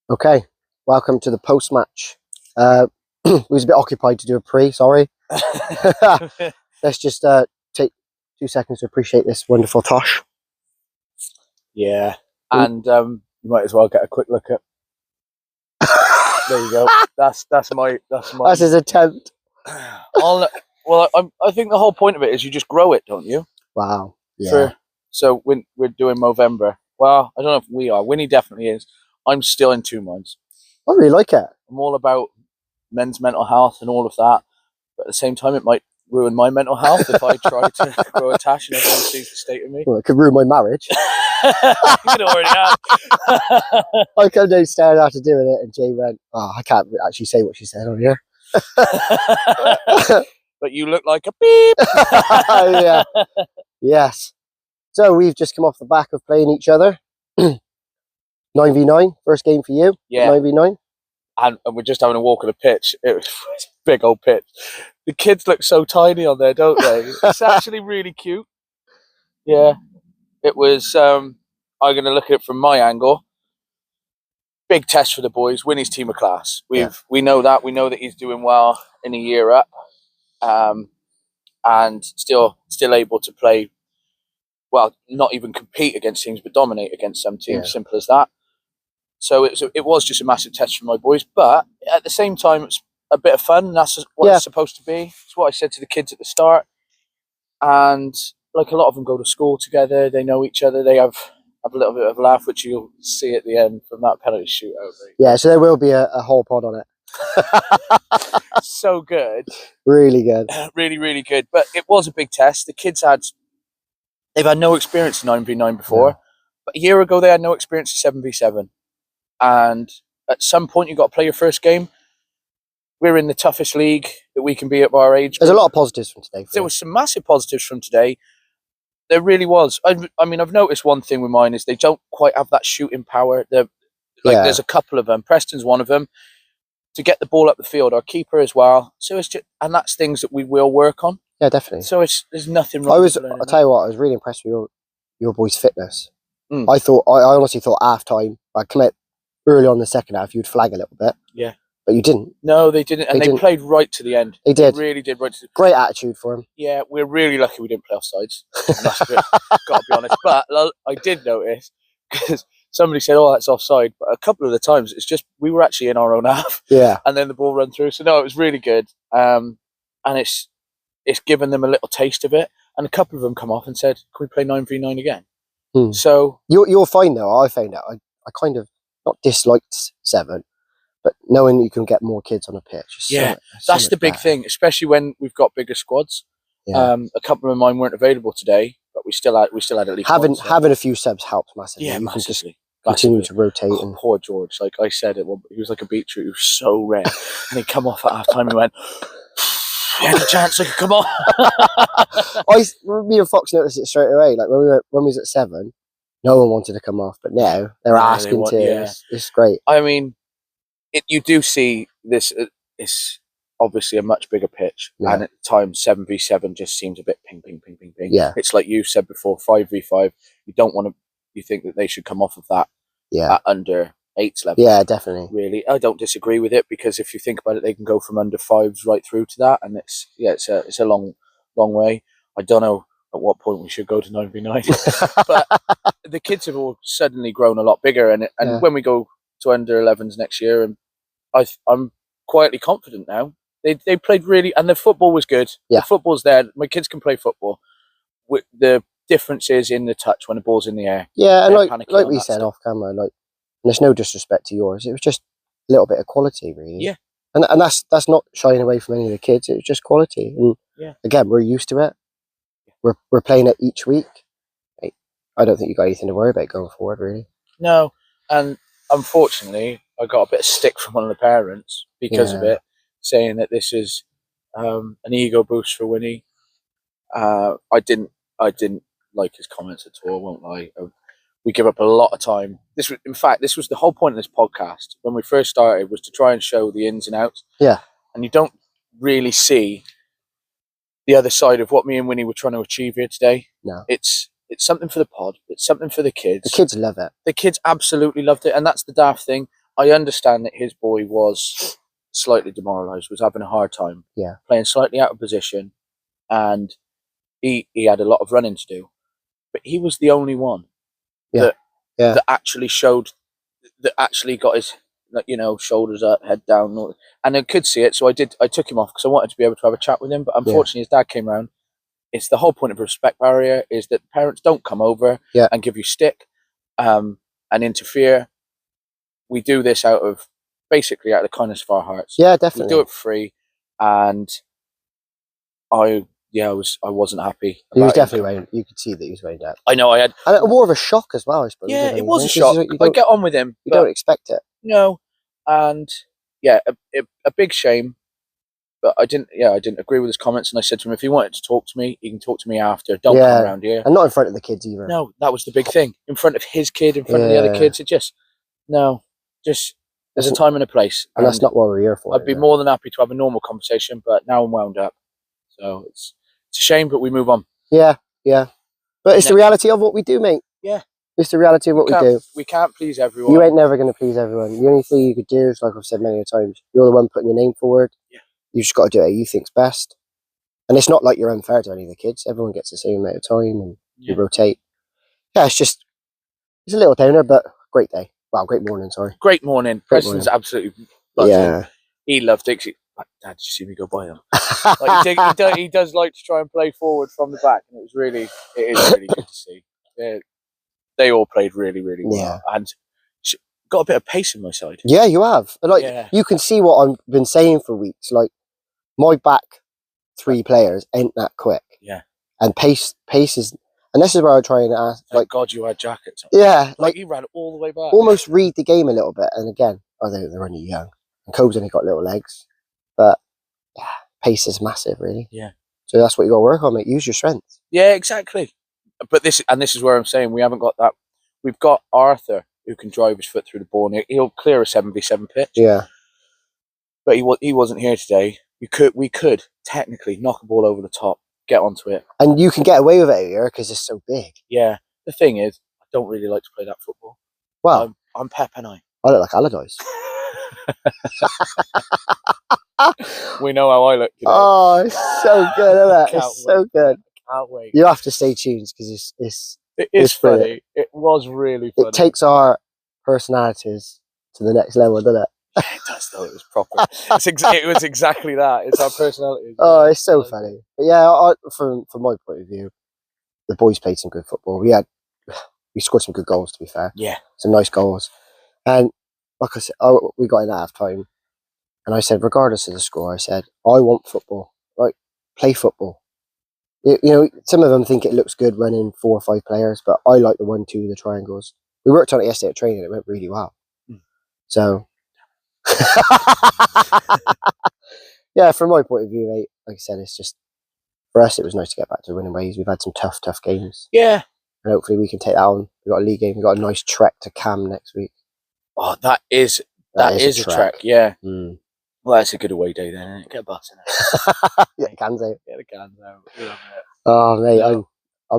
Okay, welcome to the post-match. We was a bit occupied to do a pre, sorry. Let's just take 2 seconds to appreciate this wonderful tosh. Yeah, and you might as well get a quick look at. There you go. That's my. That's his attempt. I think the whole point of it is you just grow it, don't you? Wow. Yeah. So when we're doing Movember, well, I don't know if we are. Winnie definitely is. I'm still in 2 months. I really like it. I'm all about men's mental health and all of that, but at the same time, it might ruin my mental health if I try to grow a tash and everyone sees the state of me. Well, it could ruin my marriage. You already have. I come downstairs after doing it, and Jay went, "Oh, I can't actually say what she said on here." But you look like a beep. Yeah. Yes. So we've just come off the back of playing each other. 9v9, first game for you. Yeah. 9v9. And we're just having a walk on the pitch. It's a big old pitch. The kids look so tiny on there, don't they? It's actually really cute. Yeah. It was, I'm going to look at it from my angle. Big test for the boys. Winnie's team of class. We know that. We know that he's doing well in a year up. And still able to play, well, not even compete against teams, but dominate against some teams. Yeah. Simple as that. So it was just a massive test for my boys, but at the same time, it's a bit of fun. And that's what it's supposed to be. It's what I said to the kids at the start. And like a lot of them go to school together. They know each other. They have a little bit of a laugh, which you'll see at the end from that penalty shootout. Right? Yeah, so there will be a whole pod on it. So good. Really good. Really, really good. But it was a big test. The kids they've had no experience in 9v9 before. Yeah. But a year ago, they had no experience in 7v7. And at some point, you've got to play your first game. We're in the toughest league that we can be at our age. There's a lot of positives from today. There was some massive positives from today. There really was. I mean, I've noticed one thing with mine is they don't quite have that shooting power. There's a couple of them. Preston's one of them. To get the ball up the field, our keeper as well. So it's just, and that's things that we will work on. Yeah, definitely. So there's nothing wrong. I'll tell you what, I was really impressed with your boys' fitness. I honestly thought half time, I'd come out early on in the second half, you'd flag a little bit. Yeah. But you didn't. No, they didn't. And they played right to the end. They did. They really did right to the end. Great attitude for them. Yeah, we're really lucky we didn't play offsides. Got to be honest. But I did notice, because somebody said, "Oh, that's offside." But a couple of the times, it's just we were actually in our own half. Yeah. And then the ball ran through. So no, it was really good. And it's given them a little taste of it. And a couple of them come off and said, "Can we play 9v9 again?" So you'll find though, I found out I kind of not disliked 7, but knowing you can get more kids on a pitch. That's the big thing, especially when we've got bigger squads. Yeah. A couple of mine weren't available today, but we still had at least having a few subs helps massively. Yeah, you massively. Can just continue to rotate. And poor George, like I said, he was like a beetroot. He was so red, and he'd come off at half time. He went, "Any chance I could come on?" Me and Fox noticed it straight away. Like when we was at 7, no one wanted to come off, but now they're asking to. Yeah. It's great. I mean, you do see this. It's obviously a much bigger pitch, and at the time 7v7 just seems a bit ping. Yeah, it's like you said before, 5v5. You don't want to. You think that they should come off of that. Yeah, at under 8s level. Yeah, definitely. Really, I don't disagree with it, because if you think about it, they can go from under 5s right through to that, and it's a long way. I don't know at what point we should go to 9v9, but the kids have all suddenly grown a lot bigger, and when we go to under 11s next year, and I'm quietly confident now. They played really, and the football was good. Yeah. The football's there. My kids can play football. The difference is in the touch when the ball's in the air. Yeah, and like we said off camera, like, and there's no disrespect to yours. It was just a little bit of quality, really. Yeah. And that's not shying away from any of the kids. It was just quality. And again, we're used to it. We're playing it each week. I don't think you got anything to worry about going forward, really. No, and unfortunately, I got a bit of stick from one of the parents because of it, saying that this is an ego boost for Winnie. I didn't like his comments at all. I won't lie. We give up a lot of time. This was the whole point of this podcast when we first started, was to try and show the ins and outs. Yeah, and you don't really see the other side of what me and Winnie were trying to achieve here today. No, it's something for the pod. It's something for the kids. The kids love it. The kids absolutely loved it, and that's the daft thing. I understand that his boy was slightly demoralised, was having a hard time, playing slightly out of position, and he had a lot of running to do. But he was the only one that actually showed, that actually got his, shoulders up, head down, and I could see it. So I took him off because I wanted to be able to have a chat with him. But unfortunately, his dad came round. It's the whole point of a respect barrier is that parents don't come over and give you stick and interfere. We do this basically out of the kindness of our hearts. Yeah, definitely. We do it for free, and I wasn't happy. He was definitely rained. You could see that he was rained out. I know. I had more of a shock as well, I suppose. Yeah, it was a shock. I get on with him. You don't expect it. No, and a big shame. But I didn't agree with his comments, and I said to him, if he wanted to talk to me, he can talk to me after. Don't come around here. And not in front of the kids either. No, that was the big thing. In front of his kid, in front of the other kids, there's a time and a place. And that's not what we're here for. I'd be more than happy to have a normal conversation, but now I'm wound up. So it's a shame, but we move on. Yeah. But it's the reality of what we do, mate. Yeah. It's the reality of what we do. We can't please everyone. You ain't never going to please everyone. The only thing you could do is, like I've said many times, you're the one putting your name forward. Yeah. You just got to do it how you think's best. And it's not like you're unfair to any of the kids. Everyone gets the same amount of time and you rotate. Yeah, it's a little downer, but great day. Wow, great morning, sorry. Great morning. Preston's absolutely buzzing. Yeah. He loved it. Dad, did you see me go by them? He does like to try and play forward from the back, and it is really good to see. They all played really, really well. And got a bit of pace in my side. Yeah, you have. You can see what I've been saying for weeks. Like, my back three players ain't that quick. Yeah. And pace is, and this is where I try and ask. Thank God you had jackets on. Yeah. Like he ran all the way back. Almost read the game a little bit. And again, they're only young. And Cobe's only got little legs. But pace is massive, really. Yeah. So that's what you got to work on, mate. Use your strengths. Yeah, exactly. But this is where I'm saying we haven't got that. We've got Arthur who can drive his foot through the ball. And he'll clear a 7v7 pitch. Yeah. But he wasn't here today. We could technically knock a ball over the top, get onto it, and you can get away with it here because it's so big. Yeah. The thing is, I don't really like to play that football. Well, I'm Pep and I look like Allardyce. We know how I look today. Oh, it's so good, isn't it? It's so good. Can't wait. You have to stay tuned because it's funny. Brilliant. It was really funny. It takes our personalities to the next level, doesn't it? It does, though. It was proper. It was exactly that. It's our personality. Oh, it's so funny. But yeah, from my point of view, the boys played some good football. We scored some good goals, to be fair. Yeah. Some nice goals. And like I said, we got in at half time. And I said, regardless of the score, I said, I want football. Like, play football. You know, some of them think it looks good running 4 or 5 players, but I like the 1-2, the triangles. We worked on it yesterday at training. It went really well. So, yeah, from my point of view, mate, like I said, it's just, for us, it was nice to get back to winning ways. We've had some tough games. Yeah. And hopefully we can take that on. We've got a league game. We've got a nice trek to Cam next week. Oh, that is a trek. Yeah. Mm. Well, that's a good away day then, isn't it? Get a bus in it. Get the cans out. Get the cans out. Oh, mate, I'm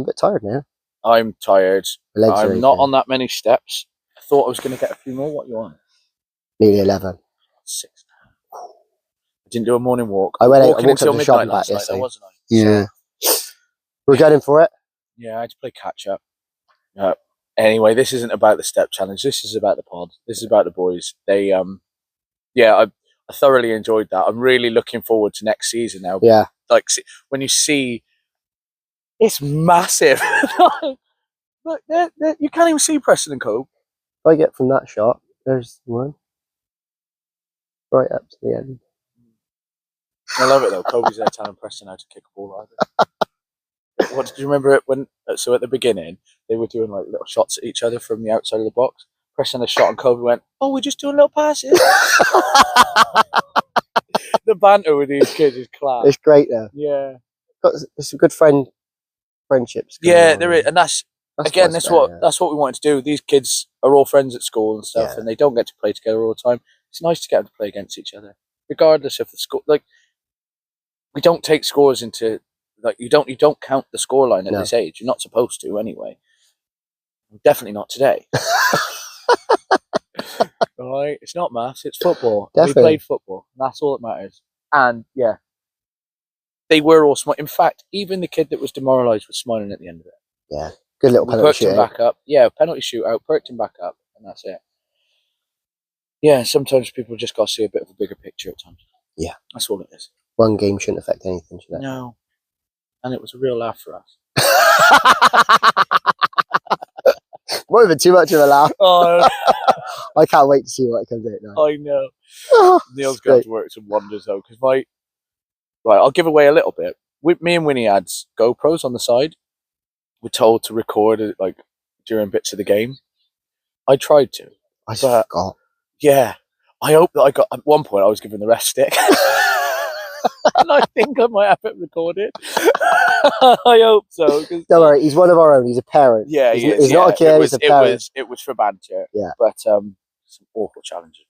a bit tired now. I'm tired. I'm not on that many steps. I thought I was going to get a few more. What are you on? Nearly 11. 6 now. I didn't do a morning walk. I walked up to the shop back yesterday, wasn't I? Yeah. We're going for it. Yeah, I had to play catch up. Anyway, this isn't about the step challenge. This is about the pod. This is about the boys. They, I thoroughly enjoyed that. I'm really looking forward to next season now. Yeah. Like, when you see, it's massive. Look, you can't even see Preston and Cope. If I get from that shot, there's one. Right up to the end. I love it though. Kobe's there telling Preston how to kick a ball either. What did you remember it when? So at the beginning, they were doing like little shots at each other from the outside of the box. Preston a shot and Kobe went, "Oh, we're just doing little passes." The banter with these kids is class. It's great though. Yeah, there's some good friendships. Yeah, there is, and that's again, that's what we wanted to do. These kids are all friends at school and stuff, and they don't get to play together all the time. It's nice to get them to play against each other, regardless of the score. Like, we don't take scores into, like, you don't count the scoreline at this age. You're not supposed to anyway. Definitely not today. Right? It's not maths, it's football. Definitely. We played football. And that's all that matters. And yeah, they were all smiling. In fact, even the kid that was demoralised was smiling at the end of it. Yeah. Good little We penalty perked him shootout. back up. Yeah, penalty shootout, perked him back up, and that's it. Yeah, sometimes people just got to see a bit of a bigger picture at times. Yeah. That's all it is. One game shouldn't affect anything, should it? No. And it was a real laugh for us. Not even too much of a laugh. Oh, I can't wait to see what it comes out now. I know. Oh, Neil's it's going great. to work some wonders though, because right, I'll give away a little bit. Me and Winnie had GoPros on the side. We're told to record it like during bits of the game. I tried to. I just But- forgot. Yeah. I hope that I got, at one point I was given the rest stick. And I think I might have it recorded. I hope so. Don't worry, he's one of our own. He's a parent. Yeah, he's, he is, he's not a kid. He's a parent. It was for banter. Yeah. But some awful challenges.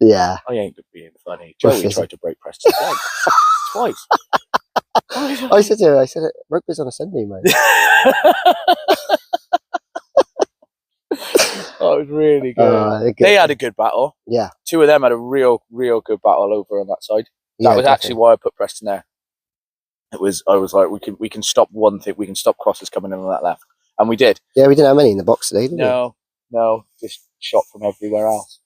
Yeah. I ain't being funny. Well, Joey tried to break Preston's leg twice. I said to him, rugby's on a Sunday, mate. Oh, it was really good. They had a good battle. Yeah. Two of them had a real good battle over on that side. That was actually why I put Preston there. I was like, we can stop one thing. We can stop crosses coming in on that left, and we did. Yeah, we didn't have many in the box today, did we? No, just shot from everywhere else.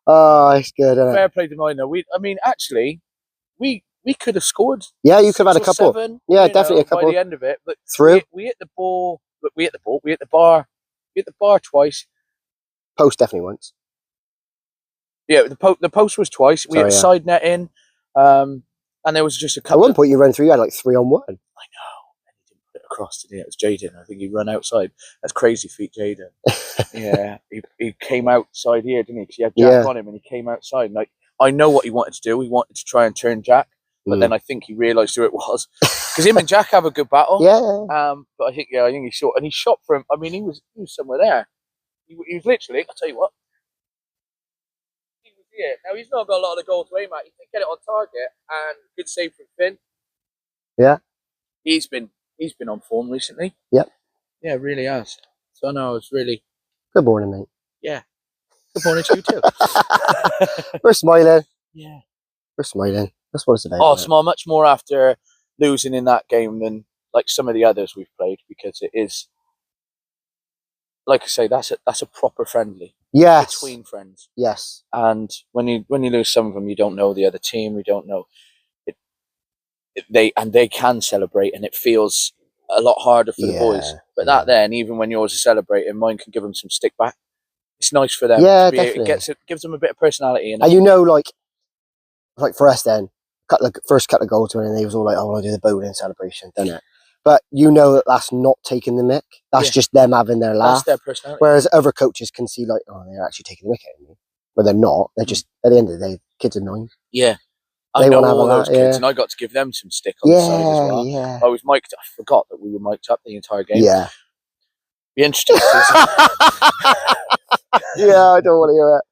Oh, it's good. Isn't it? Fair play to mine though. Actually, we could have scored. Yeah, you could have had a 6 or couple. 7, Yeah, definitely a couple. By the end of it, but Through. we hit the ball. We hit the ball. We hit the bar. We hit the bar twice. Post definitely once. Yeah, the post was twice. We hit Sorry, side net in, and there was just a At couple. one point, you ran through. You had like 3-on-1. I know. And he didn't put it across today. It was Jaden. I think he ran outside. That's crazy feet, Jaden. Yeah, he came outside here, didn't he? Because he had Jack on him, and he came outside. And I know what he wanted to do. He wanted to try and turn Jack, but then I think he realised who it was, because him and Jack have a good battle. Yeah. But I think he shot, and he shot from. I mean, he was somewhere there. He was literally. I'll tell you what. He was here. Now he's not got a lot of goals to aim at. He can get it on target, and good save from Finn. Yeah. He's been on form recently. Yep. Yeah, really has. So no, it's really. Good morning, mate. Yeah. Good morning to you too. We're smiling. Yeah. We're smiling. That's what it's about. Oh, smile much more after losing in that game than like some of the others we've played, because it is, like I say, that's a proper friendly. Yes. Between friends. Yes. And when you lose some of them, you don't know the other team. You don't know it. They can celebrate, and it feels a lot harder for the boys. But that then, even when yours is celebrating, mine can give them some stick back. It's nice for them. Yeah, definitely. It gives them a bit of personality. And like for us then, first couple of goals when they was all like, "I want to do the bowling celebration," didn't it? But you know that's not taking the mick. That's just them having their laugh. That's their personality. Whereas other coaches can see like, "Oh, they're actually taking the mick out of me," but they're not. They're just at the end of the day, kids are 9. Yeah. They I know wanna have all a those laugh, kids, and I got to give them some stick on the side as well. Yeah. I was mic'd. I forgot that we were mic'd up the entire game. Yeah. Be interesting. Yeah, I don't want to hear it.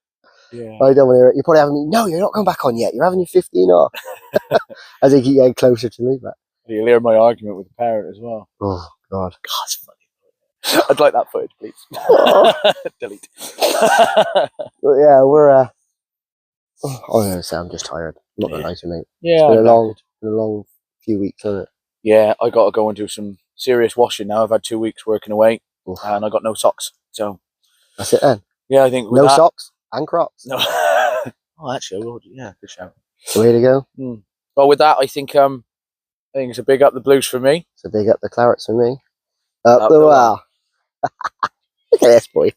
Yeah. I don't want to hear it. You're probably having me. No, you're not going back on yet. You're having your 15 off. As they keep getting closer to me, but You'll hear my argument with the parent as well. oh god, God's funny. I'd like that footage, please. Delete. but yeah, we're. I was gonna say I'm just tired. I'm not gonna lie to you, mate. Yeah, It's been a long few weeks, hasn't it? Yeah, I got to go and do some serious washing now. I've had 2 weeks working away, Oof. and I got no socks. So That's it then. yeah, I think with No that, socks and Crocs. No. Oh, actually, I will. Yeah, good shout. Way to go. Well, with that, I think it's a big up the Blues for me. So big up the Clarets for me. Up Up the the wall. Look at this boy.